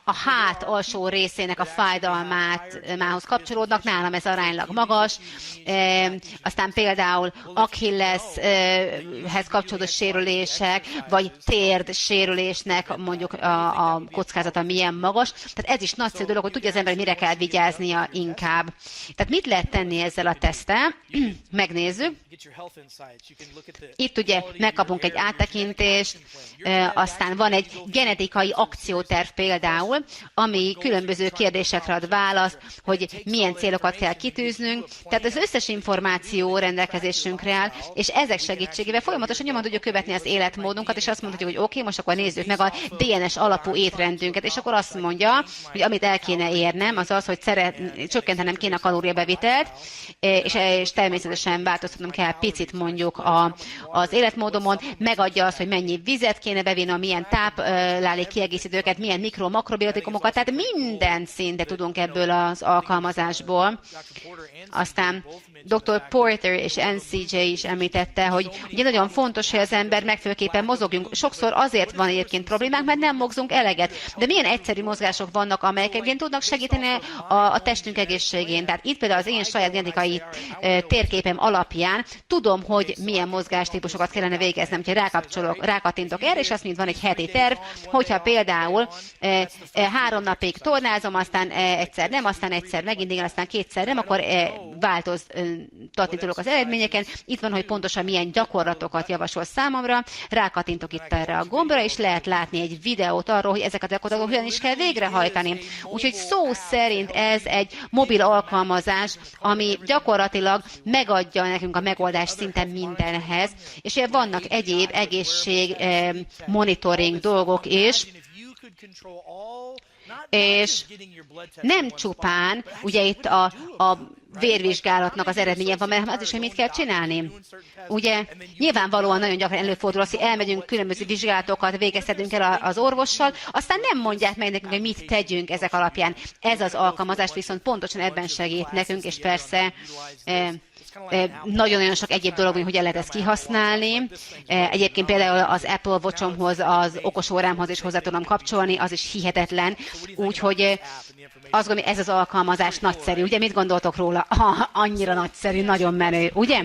a hát alsó részének a fájdalmához kapcsolódnak, nálam ez aránylag magas, aztán például Achilleshez kapcsolódó sérülések, vagy térd sérülésnek mondjuk a kockázata milyen magas. Tehát ez is nagyszerű dolog, hogy tudja az ember, mire kell vigyáznia inkább. Tehát mit lehet tenni ezzel a teszttel? Megnézzük. Itt ugye megkapunk egy áttekintést, aztán van egy genetikai akcióterv például, ami különböző kérdésekre ad választ, hogy milyen célokat kell kitűznünk. Tehát az összes információ rendelkezésünkre áll, és ezek segítségével folyamatosan nyomon tudjuk követni az életmódunkat, és azt mondhatjuk, hogy oké, most akkor nézzük meg a DNS alapú étrendünket, és akkor azt mondja, hogy amit el kéne érnem, az az, hogy csökkentenem kéne a kalóriabevitelt, és természetesen változtatnom kell picit mondjuk az életmódomon, megadja azt, hogy mennyi vizet kéne bevinni, milyen táplálék kiegészítőket, milyen mikromakrobiotikumokat, tehát minden szinte tudunk ebből az alkalmazásból. Aztán Dr. Porter és NCJ is említette, hogy ugye nagyon fontos, hogy az ember megfelelőképpen mozogjunk. Sokszor azért van egyébként problémák, mert nem mozgunk eleget. De milyen egyszerű mozgások vannak, amelyek egyébként tudnak segíteni a testünk egészségén. Tehát itt például az én saját genetikai térképem alapján tudom, hogy milyen mozgástípusokat kellene végeznem, hogyha rákattintok erre, és azt mondja, van egy heti terv, hogyha például 3 napig tornázom, aztán egyszer nem, aztán egyszer megint igen, aztán kétszer nem, akkor változtatni tudok az eredményeken. Itt van, hogy pontosan milyen gyakorlatokat javasol számomra. Rákattintok itt erre a gombra, és lehet látni egy videót arról, hogy ezeket a gyakorlatokat hogyan is kell végrehajtani. Úgyhogy szó szerint ez egy mobil alkalmazás, ami gyakorlatilag megadja nekünk a megoldást szinte mindenhez, és vannak egyéb egészség monitoring dolgok is, és nem csupán, ugye itt a vérvizsgálatnak az eredménye van, mert az is, hogy mit kell csinálni. Ugye nyilvánvalóan nagyon gyakran előfordul az, hogy elmegyünk, különböző vizsgálatokat végeztetünk el az orvossal, aztán nem mondják meg nekünk, hogy mit tegyünk ezek alapján. Ez az alkalmazás viszont pontosan ebben segít nekünk, és persze nagyon-nagyon sok egyéb dolog, hogy el lehet ezt kihasználni. Egyébként például az Apple Watchomhoz, az okosórámhoz is hozzá tudom kapcsolni, az is hihetetlen. Úgyhogy azt gondolom, ez az alkalmazás nagyszerű. Ugye mit gondoltok róla? Annyira nagyszerű, nagyon menő, ugye?